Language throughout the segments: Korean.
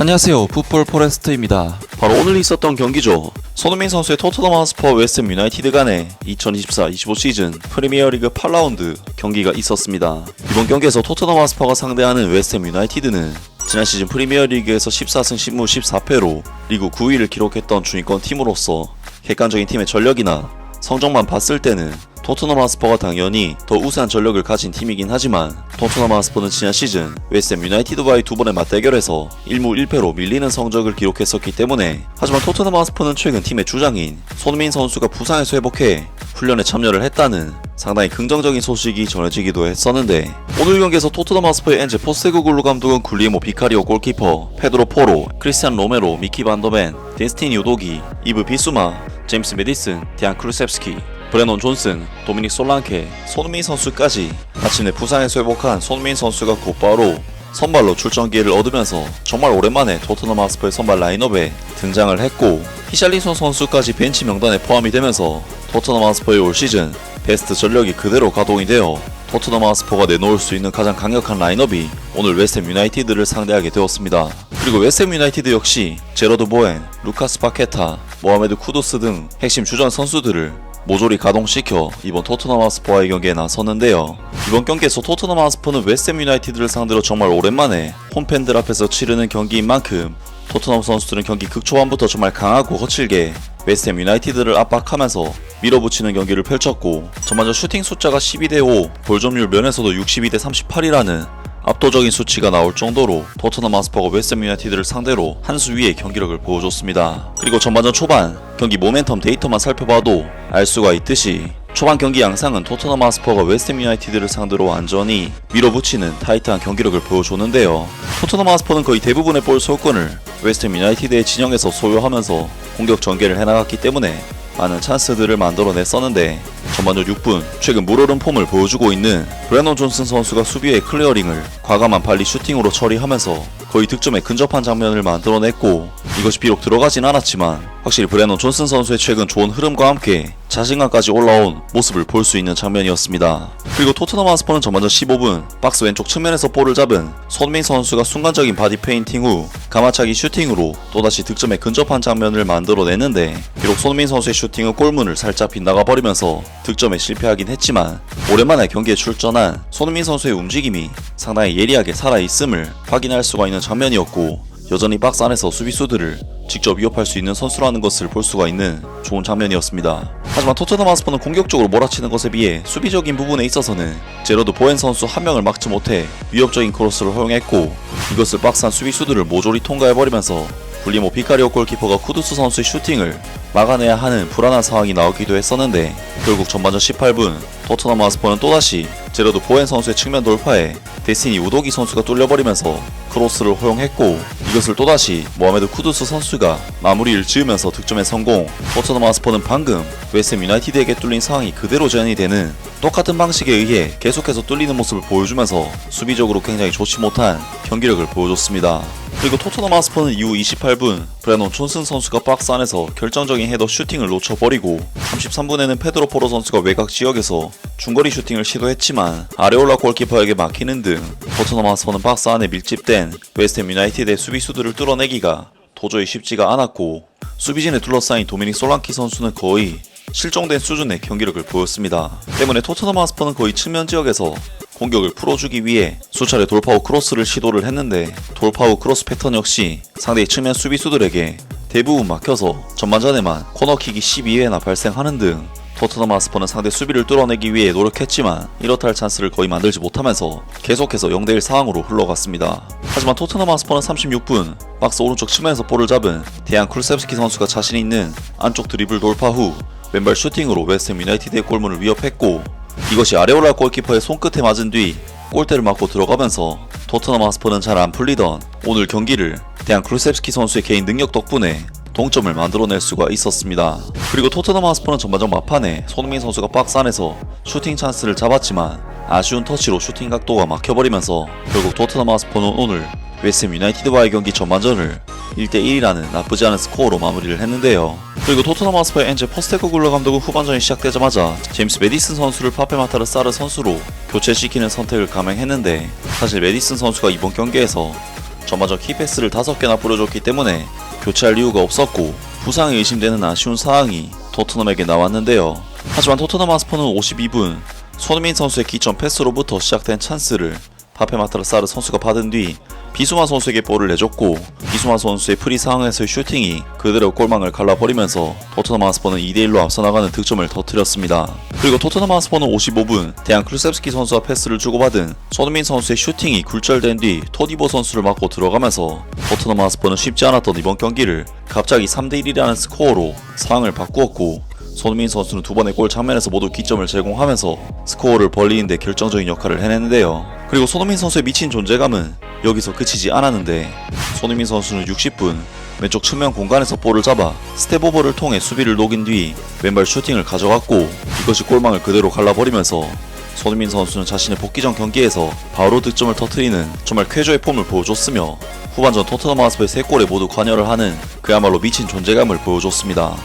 안녕하세요, 풋볼 포레스트입니다. 바로 오늘 있었던 경기죠. 손흥민 선수의 토트넘 핫스퍼 웨스트햄 유나이티드 간의 2024-25 시즌 프리미어리그 8라운드 경기가 있었습니다. 이번 경기에서 토트넘 핫스퍼가 상대하는 웨스트햄 유나이티드는 지난 시즌 프리미어리그에서 14승 10무 14패로 리그 9위를 기록했던 중위권 팀으로서 객관적인 팀의 전력이나 성적만 봤을 때는 토트넘 핫스퍼가 당연히 더 우세한 전력을 가진 팀이긴 하지만 토트넘 핫스퍼는 지난 시즌 웨스트햄 유나이티드와의 두 번의 맞대결에서 1무 1패로 밀리는 성적을 기록했었기 때문에, 하지만 토트넘 핫스퍼는 최근 팀의 주장인 손흥민 선수가 부상에서 회복해 훈련에 참여를 했다는 상당히 긍정적인 소식이 전해지기도 했었는데, 오늘 경기에서 토트넘 핫스퍼의 엔제 포스테코글루 감독은 굴리에모 비카리오 골키퍼, 페드로 포로, 크리스티안 로메로, 미키 반더벤, 데스티니 우도기, 이브 비수마, 제임스 메디슨, 디안 크루셉스키, 브레논 존슨, 도미닉 솔랑케, 손흥민 선수까지 마침내 부상에서 회복한 손흥민 선수가 곧바로 선발로 출전 기회를 얻으면서 정말 오랜만에 토트넘 핫스퍼의 선발 라인업에 등장을 했고, 히샬리손 선수까지 벤치 명단에 포함이 되면서 토트넘 핫스퍼의 올 시즌 베스트 전력이 그대로 가동이 되어 토트넘 핫스퍼가 내놓을 수 있는 가장 강력한 라인업이 오늘 웨스트햄 유나이티드를 상대하게 되었습니다. 그리고 웨스트햄 유나이티드 역시 제러드 보엔, 루카스 파케타, 모하메드 쿠두스 등 핵심 주전 선수들을 모조리 가동시켜 이번 토트넘 핫스퍼와의 경기에 나섰는데요. 이번 경기에서 토트넘 핫스퍼는 웨스트햄 유나이티드를 상대로 정말 오랜만에 홈팬들 앞에서 치르는 경기인 만큼 토트넘 선수들은 경기 극초반부터 정말 강하고 거칠게 웨스트햄 유나이티드를 압박하면서 밀어붙이는 경기를 펼쳤고, 전반전 슈팅 숫자가 12대5, 볼점률 면에서도 62대 38이라는 압도적인 수치가 나올 정도로 토트넘 핫스퍼가 웨스트햄 유나이티드를 상대로 한 수 위의 경기력을 보여줬습니다. 그리고 전반전 초반 경기 모멘텀 데이터만 살펴봐도 알 수가 있듯이 초반 경기 양상은 토트넘 핫스퍼가 웨스트햄 유나이티드를 상대로 완전히 밀어붙이는 타이트한 경기력을 보여줬는데요. 토트넘 핫스퍼는 거의 대부분의 볼 소유권을 웨스트햄 유나이티드의 진영에서 소유하면서 공격 전개를 해나갔기 때문에 많은 찬스들을 만들어냈었는데, 전반전 6분 최근 물오른 폼을 보여주고 있는 브레논 존슨 선수가 수비의 클리어링을 과감한 발리 슈팅으로 처리하면서 거의 득점에 근접한 장면을 만들어냈고, 이것이 비록 들어가진 않았지만 확실히 브레논 존슨 선수의 최근 좋은 흐름과 함께 자신감까지 올라온 모습을 볼 수 있는 장면이었습니다. 그리고 토트넘 핫스퍼는 전반전 15분 박스 왼쪽 측면에서 볼을 잡은 손흥민 선수가 순간적인 바디 페인팅 후 가마차기 슈팅으로 또다시 득점에 근접한 장면을 만들어냈는데, 비록 손흥민 선수의 슈팅은 골문을 살짝 빗나가 버리면서 득점에 실패하긴 했지만 오랜만에 경기에 출전한 손흥민 선수의 움직임이 상당히 예리하게 살아있음을 확인할 수가 있는 장면이었고, 여전히 박스 안에서 수비수들을 직접 위협할 수 있는 선수라는 것을 볼 수가 있는 좋은 장면이었습니다. 하지만 토트넘 핫스퍼는 공격적으로 몰아치는 것에 비해 수비적인 부분에 있어서는 제러드 보엔 선수 한 명을 막지 못해 위협적인 크로스를 허용했고, 이것을 박스 안 수비수들을 모조리 통과해버리면서 굴리모 비카리오 골키퍼가 쿠두스 선수의 슈팅을 막아내야 하는 불안한 상황이 나오기도 했었는데, 결국 전반전 18분 토트넘 핫스퍼는 또다시 제러드 보엔 선수의 측면 돌파에 데스티니 우도기 선수가 뚫려버리면서 크로스를 허용했고, 이것을 또다시 모하메드 쿠두스 선수가 마무리를 지으면서 득점에 성공. 토트넘 핫스퍼는 방금 웨스트햄 유나이티드에게 뚫린 상황이 그대로 재현이 되는 똑같은 방식에 의해 계속해서 뚫리는 모습을 보여주면서 수비적으로 굉장히 좋지 못한 경기력을 보여줬습니다. 그리고 토트넘 핫스퍼는 이후 28분 브레논 존슨 선수가 박스 안에서 결정적인 헤더 슈팅을 놓쳐버리고, 33분에는 페드로 포로 선수가 외곽 지역에서 중거리 슈팅을 시도했지만 아레올라 골키퍼에게 막히는 등 토트넘 핫스퍼는 박스 안에 밀집된 웨스트햄 유나이티드의 수비수들을 뚫어내기가 도저히 쉽지가 않았고, 수비진에 둘러싸인 도미닉 솔랑키 선수는 거의 실종된 수준의 경기력을 보였습니다. 때문에 토트넘 핫스퍼는 거의 측면 지역에서 공격을 풀어주기 위해 수차례 돌파 후 크로스를 시도를 했는데, 돌파 후 크로스 패턴 역시 상대의 측면 수비수들에게 대부분 막혀서 전반전에만 코너킥이 12회나 발생하는 등 토트넘 핫스퍼는 상대 수비를 뚫어내기 위해 노력했지만 이렇다 할 찬스를 거의 만들지 못하면서 계속해서 0대1 상황으로 흘러갔습니다. 하지만 토트넘 핫스퍼는 36분 박스 오른쪽 측면에서 볼을 잡은 디안 크루셉스키 선수가 자신 있는 안쪽 드리블 돌파 후 왼발 슈팅으로 웨스트햄 유나이티드의 골문을 위협했고, 이것이 아레올라 골키퍼의 손끝에 맞은 뒤 골대를 맞고 들어가면서 토트넘 핫스퍼는 잘 안 풀리던 오늘 경기를 디안 크루셉스키 선수의 개인 능력 덕분에 동점을 만들어낼 수가 있었습니다. 그리고 토트넘 핫스퍼는 전반전 막판에 손흥민 선수가 박스 안에서 슈팅 찬스를 잡았지만 아쉬운 터치로 슈팅 각도가 막혀버리면서 결국 토트넘 핫스퍼는 오늘 웨스트햄 유나이티드와의 경기 전반전을 1대1이라는 나쁘지 않은 스코어로 마무리를 했는데요. 그리고 토트넘 핫스퍼의 엔제 포스테코글루 감독은 후반전이 시작되자마자 제임스 메디슨 선수를 파페마타르 사르 선수로 교체시키는 선택을 감행했는데, 사실 메디슨 선수가 이번 경기에서 전반전 키패스를 5개나 뿌려줬기 때문에 교체할 이유가 없었고 부상이 의심되는 아쉬운 상황이 토트넘에게 나왔는데요. 하지만 토트넘 하스퍼는 52분 손흥민 선수의 기점 패스로부터 시작된 찬스를 파페 마타르사르 선수가 받은 뒤 비수마 선수에게 볼을 내줬고 비수마 선수의 프리 상황에서의 슈팅이 그대로 골망을 갈라버리면서 토트넘 하스퍼는 2대1로 앞서 나가는 득점을 터뜨렸습니다. 그리고 토트넘 하스퍼는 55분 대한 클루셉스키 선수와 패스를 주고받은 손흥민 선수의 슈팅이 굴절된 뒤 토디보 선수를 맞고 들어가면서 토트넘 하스퍼는 쉽지 않았던 이번 경기를 갑자기 3대1이라는 스코어로 상황을 바꾸었고 손흥민 선수는 두 번의 골 장면에서 모두 기점을 제공하면서 스코어를 벌리는데 결정적인 역할을 해냈는데요. 그리고 손흥민 선수의 미친 존재감은 여기서 그치지 않았는데 손흥민 선수는 60분 왼쪽 측면 공간에서 볼을 잡아 스텝오버를 통해 수비를 녹인 뒤 왼발 슈팅을 가져갔고 이것이 골망을 그대로 갈라버리면서 손흥민 선수는 자신의 복귀 전 경기에서 바로 득점을 터뜨리는 정말 쾌조의 폼을 보여줬으며 후반전 토트넘 하스퍼의 3골에 모두 관여를 하는 그야말로 미친 존재감을 보여줬습니다.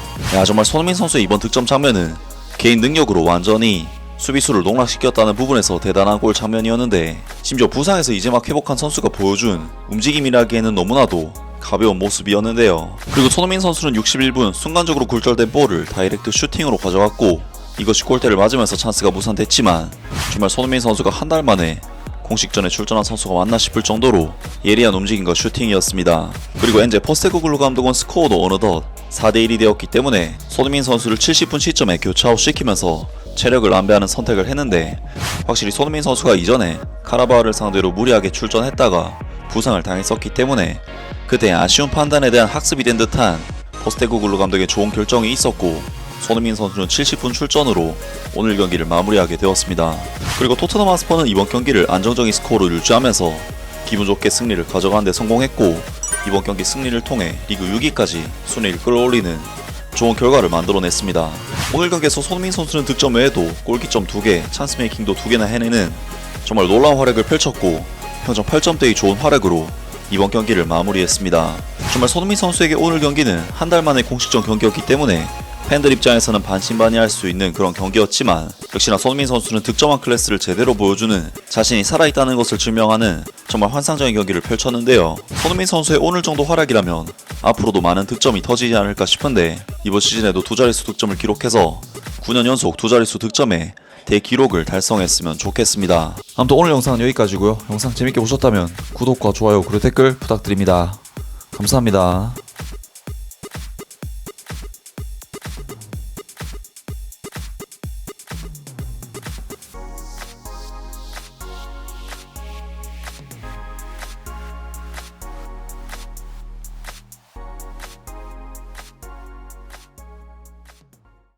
정말 손흥민 선수의 이번 득점 장면은 개인 능력으로 완전히 수비수를 농락시켰다는 부분에서 대단한 골 장면이었는데 심지어 부상에서 이제 막 회복한 선수가 보여준 움직임이라기에는 너무나도 가벼운 모습이었는데요. 그리고 손흥민 선수는 61분 순간적으로 굴절된 볼을 다이렉트 슈팅으로 가져갔고 이것이 골대를 맞으면서 찬스가 무산됐지만 정말 손흥민 선수가 한 달 만에 공식전에 출전한 선수가 맞나 싶을 정도로 예리한 움직임과 슈팅이었습니다. 그리고 엔제 포스테코글루 감독은 스코어도 어느덧 4대1이 되었기 때문에 손흥민 선수를 70분 시점에 교체아웃 시키면서 체력을 안배하는 선택을 했는데 확실히 손흥민 선수가 이전에 카라바오를 상대로 무리하게 출전했다가 부상을 당했었기 때문에 그때 아쉬운 판단에 대한 학습이 된 듯한 포스테코글루 감독의 좋은 결정이 있었고 손흥민 선수는 70분 출전으로 오늘 경기를 마무리하게 되었습니다. 그리고 토트넘 하스퍼는 이번 경기를 안정적인 스코어로 유지하면서 기분 좋게 승리를 가져가는 데 성공했고 이번 경기 승리를 통해 리그 6위까지 순위를 끌어올리는 좋은 결과를 만들어냈습니다. 오늘 경기에서 손흥민 선수는 득점 외에도 골기점 2개, 찬스 메이킹도 2개나 해내는 정말 놀라운 활약을 펼쳤고 평점 8점대의 좋은 활약으로 이번 경기를 마무리했습니다. 정말 손흥민 선수에게 오늘 경기는 한 달 만에 공식전 경기였기 때문에 팬들 입장에서는 반신반의할 수 있는 그런 경기였지만 역시나 손흥민 선수는 득점왕 클래스를 제대로 보여주는 자신이 살아있다는 것을 증명하는 정말 환상적인 경기를 펼쳤는데요. 손흥민 선수의 오늘 정도 활약이라면 앞으로도 많은 득점이 터지지 않을까 싶은데 이번 시즌에도 두 자릿수 득점을 기록해서 9년 연속 두 자릿수 득점에 대기록을 달성했으면 좋겠습니다. 아무튼 오늘 영상은 여기까지고요. 영상 재밌게 보셨다면 구독과 좋아요 그리고 댓글 부탁드립니다. 감사합니다.